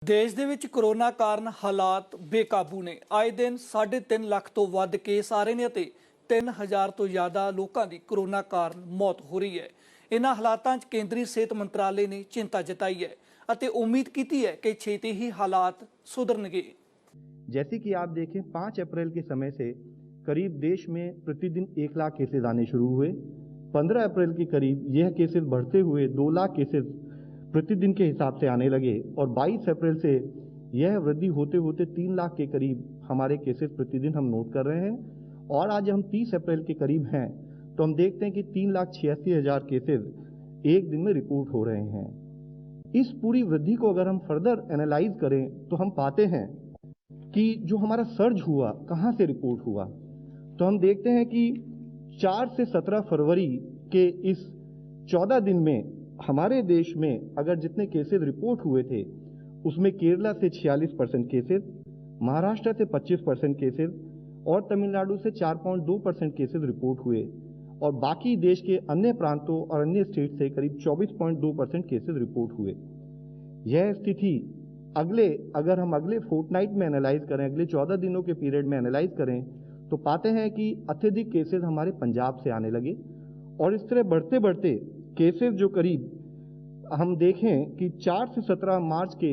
देश ਦੇ ਵਿੱਚ ਕੋਰੋਨਾ ਕਾਰਨ ਹਾਲਾਤ ਬੇਕਾਬੂ ਨੇ। ਆਏ ਦਿਨ 3.5 ਲੱਖ ਤੋਂ ਵੱਧ ਕੇਸ ਆ ਰਹੇ ਨੇ ਅਤੇ 3000 ਤੋਂ ਜ਼ਿਆਦਾ ਲੋਕਾਂ ਦੀ ਕੋਰੋਨਾ ਕਾਰਨ ਮੌਤ ਹੋ ਰਹੀ ਹੈ। ਇਹਨਾਂ ਹਾਲਾਤਾਂ 'ਚ ਕੇਂਦਰੀ ਸਿਹਤ ਮੰਤਰਾਲੇ ਨੇ ਚਿੰਤਾ ਜਤਾਈ है ਅਤੇ उम्मीद की है कि छेती ही हालात सुधरनगे। जैसे कि आप देखें 5 अप्रैल के समय से करीब देश में प्रतिदिन 1 लाख केसेज आने शुरू हुए। 15 अप्रैल के करीब यह केसेज बढ़ते हुए 2 लाख केसेज प्रतिदिन के हिसाब से आने लगे और 22 अप्रैल से यह वृद्धि होते होते 3 लाख के करीब हमारे केसेज प्रतिदिन हम नोट कर रहे हैं। और आज हम 30 अप्रैल के करीब हैं तो हम देखते हैं कि 3,86,000 केसेज एक दिन में रिपोर्ट हो रहे हैं। इस पूरी वृद्धि को अगर हम फर्दर एनालाइज करें तो हम पाते हैं कि जो हमारा सर्ज हुआ कहां से रिपोर्ट हुआ, तो हम देखते हैं कि 4 से 17 फरवरी के इस 14 दिन में हमारे देश में अगर जितने केसेस रिपोर्ट हुए थे उसमें केरला से 46% केसेस, महाराष्ट्र से 25% केसेस और तमिलनाडु से 4.2% केसेस रिपोर्ट हुए और बाकी देश के अन्य प्रांतों और अन्य स्टेट से करीब 24.2% केसेस रिपोर्ट हुए। यह स्थिति अगर हम अगले फोर्टनाइट में एनालाइज करें, अगले 14 दिनों के पीरियड में एनालाइज करें तो पाते हैं कि अत्यधिक केसेस हमारे पंजाब से आने लगे और इस तरह बढ़ते बढ़ते केसेस जो करीब हम देखें कि 4 से 17 मार्च के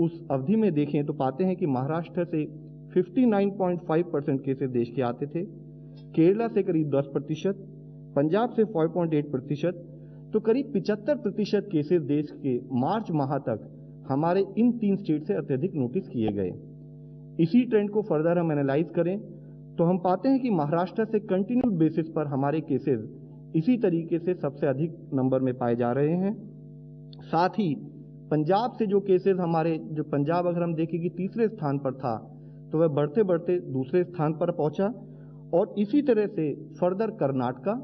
उस अवधि में देखें तो पाते हैं कि महाराष्ट्र से 59.5% केसेस देश के आते थे, केरला से करीब 10%, पंजाब से 5.8%, तो करीब 75% केसेस देश के मार्च माह तक हमारे इन 3 स्टेट से अत्यधिक नोटिस किए गए। इसी ट्रेंड को फर्दर हम एनालाइज करें तो हम पाते हैं कि महाराष्ट्र से कंटिन्यूड बेसिस पर हमारे केसेस इसी तरीके से सबसे अधिक नंबर में पाए जा रहे हैं। साथ ही पंजाब से जो केसेस हमारे, जो पंजाब अगर हम देखें कि तीसरे स्थान पर था तो वह बढ़ते बढ़ते दूसरे स्थान पर पहुंचा और इसी तरह से फर्दर कर्नाटका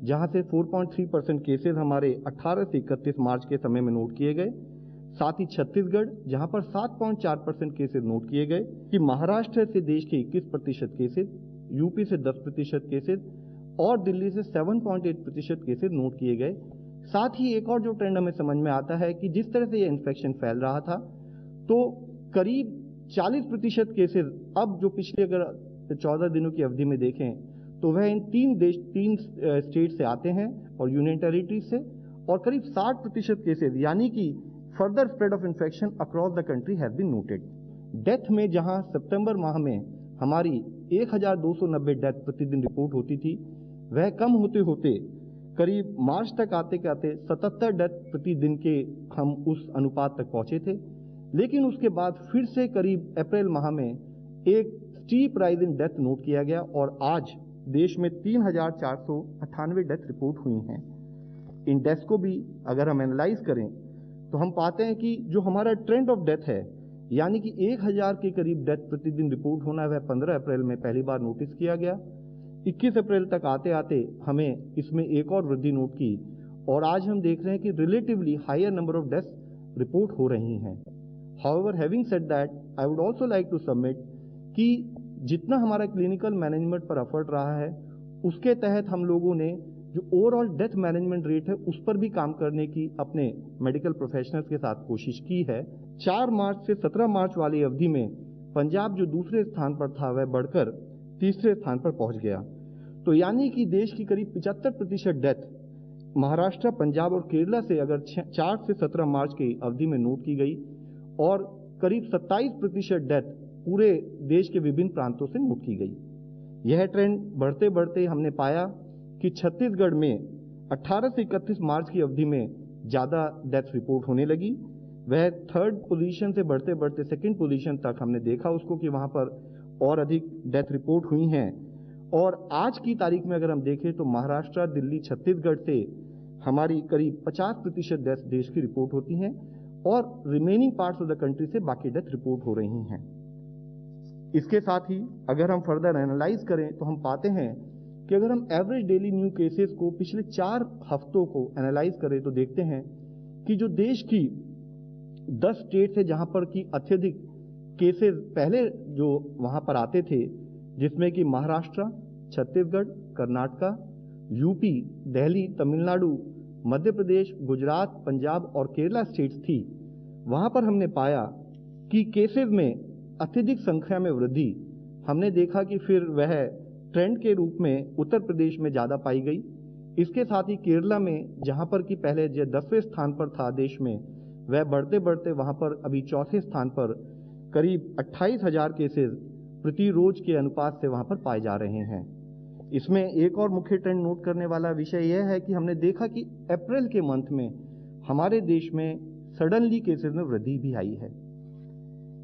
जहां से 4.3% केसेस हमारे 18 से 31 मार्च के समय में नोट किए गए, साथ ही छत्तीसगढ़ जहां पर 7.4% केसेस नोट किए गए, कि महाराष्ट्र से देश के 21% केसेस, यूपी से 10% केसेस और दिल्ली से 7.8% केसेस नोट किए गए। साथ ही एक और जो ट्रेंड हमें समझ में आता है कि जिस तरह से ये इन्फेक्शन फैल रहा था तो करीब 40% केसेस अब जो पिछले अगर 14 दिनों की अवधि में देखें तो वह इन 3 स्टेट से आते हैं और यूनियन टेरिटरी से, और करीब 60% केसेस यानी कि further spread of infection across the country has been noted. Death में जहां सितंबर माह में हमारी 1290 डेथ प्रतिदिन रिपोर्ट होती थी, वह कम होते होते करीब मार्च तक आते आते 77 डेथ प्रतिदिन के हम उस अनुपात तक पहुंचे थे। लेकिन उसके बाद फिर से करीब अप्रैल माह में एक steep rise in death note किया गया और आज देश में 3,498 डेथ रिपोर्ट हुई हैं। इन डेथ्स को भी अगर हम एनालाइज करें तो हम पाते हैं कि जो हमारा ट्रेंड ऑफ डेथ है यानी कि 1000 के करीब डेथ प्रतिदिन रिपोर्ट होना, वह 15 अप्रैल में पहली बार नोटिस किया गया। 21 अप्रैल तक आते आते हमें इसमें एक और वृद्धि नोट की और आज हम देख रहे हैं कि relatively higher number of deaths report हो रही हैं। However having said that, I would also like to submit कि जितना हमारा क्लिनिकल मैनेजमेंट पर एफर्ट रहा है उसके तहत हम लोगों ने जो ओवरऑल डेथ मैनेजमेंट रेट है उस पर भी काम करने की अपने मेडिकल प्रोफेशनल्स के साथ कोशिश की है। 4 मार्च से 17 मार्च वाली अवधि में पंजाब जो दूसरे स्थान पर था वह बढ़कर तीसरे स्थान पर पहुंच गया। तो यानी कि देश की करीब 75% डेथ महाराष्ट्र, पंजाब और केरला से अगर 4 से 17 मार्च की अवधि में नोट की गई और करीब 27% डेथ पूरे देश के विभिन्न प्रांतों से नोट की गई। यह ट्रेंड बढ़ते बढ़ते हमने पाया कि छत्तीसगढ़ में 18 से 31 मार्च की अवधि में ज़्यादा डेथ रिपोर्ट होने लगी। वह 3rd पोजीशन से बढ़ते बढ़ते 2nd पोजीशन तक हमने देखा उसको कि वहाँ पर और अधिक डेथ रिपोर्ट हुई हैं। और आज की तारीख में अगर हम देखें तो महाराष्ट्र, दिल्ली, छत्तीसगढ़ से हमारी करीब 50% डेथ देश की रिपोर्ट होती हैं और remaining parts of the country से बाकी डेथ रिपोर्ट हो रही हैं। इसके साथ ही अगर हम फर्दर एनालाइज करें तो हम पाते हैं कि अगर हम एवरेज डेली न्यू केसेस को पिछले 4 हफ्तों को एनालाइज करें तो देखते हैं कि जो देश की 10 स्टेट है जहां पर की अत्यधिक केसेस पहले जो वहां पर आते थे, जिसमें कि महाराष्ट्र, छत्तीसगढ़, कर्नाटका, यूपी, दिल्ली, तमिलनाडु, मध्य प्रदेश, गुजरात, पंजाब और केरला स्टेट्स थी, वहां पर हमने पाया कि केसेस में अत्यधिक संख्या में वृद्धि हमने देखा कि फिर वह ट्रेंड के रूप में उत्तर प्रदेश में ज़्यादा पाई गई। इसके साथ ही केरला में, जहां पर कि पहले जो 10वें स्थान पर था देश में, वह बढ़ते बढ़ते वहां पर अभी 4थे स्थान पर करीब 28,000 केसेस प्रति रोज के अनुपात से वहां पर पाए जा रहे हैं। इसमें एक और मुख्य ट्रेंड नोट करने वाला विषय यह है कि हमने देखा कि अप्रैल के मंथ में हमारे देश में सडनली केसेस में वृद्धि भी आई है।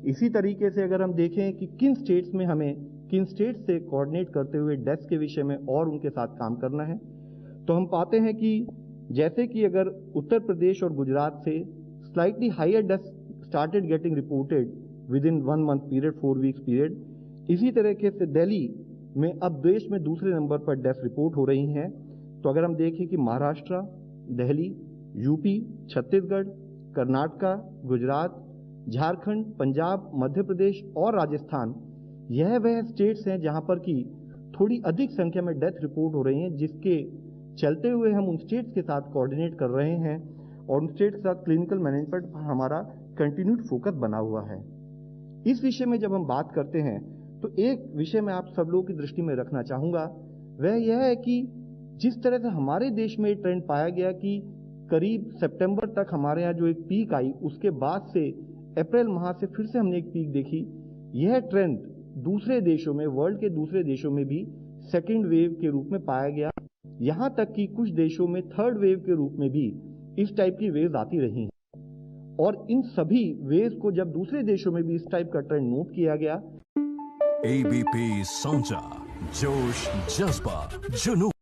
इसी तरीके से अगर हम देखें कि किन स्टेट्स से कोऑर्डिनेट करते हुए डेथ्स के विषय में और उनके साथ काम करना है, तो हम पाते हैं कि जैसे कि अगर उत्तर प्रदेश और गुजरात से slightly higher deaths started getting reported within 1 month period, 4 weeks period, इसी तरीके से दिल्ली में अब देश में दूसरे नंबर पर डेथ रिपोर्ट हो रही हैं। तो अगर हम देखें कि महाराष्ट्र, दिल्ली, यूपी, छत्तीसगढ़, कर्नाटका, गुजरात, झारखंड, पंजाब, मध्य प्रदेश और राजस्थान, यह वह स्टेट्स हैं जहां पर कि थोड़ी अधिक संख्या में डेथ रिपोर्ट हो रही हैं, जिसके चलते हुए हम उन स्टेट्स के साथ कोऑर्डिनेट कर रहे हैं और उन स्टेट्स के साथ क्लिनिकल मैनेजमेंट पर हमारा कंटिन्यूड फोकस बना हुआ है। इस विषय में जब हम बात करते हैं तो एक विषय मैं आप सब लोगों की दृष्टि में रखना चाहूंगा, वह यह है कि जिस तरह से हमारे देश में ट्रेंड पाया गया कि करीब सितंबर तक हमारे यहाँ जो एक पीक आई, उसके बाद से अप्रैल माह से फिर से हमने एक पीक देखी। यह ट्रेंड दूसरे देशों में, वर्ल्ड के दूसरे देशों में भी सेकेंड वेव के रूप में पाया गया। यहाँ तक कि कुछ देशों में थर्ड वेव के रूप में भी इस टाइप की वेव्स आती रही हैं। और इन सभी वेव्स को जब दूसरे देशों में भी इस टाइप का ट्रेंड नोट किया गया। ABP Sonja, जोश, जज्बा, जुनून।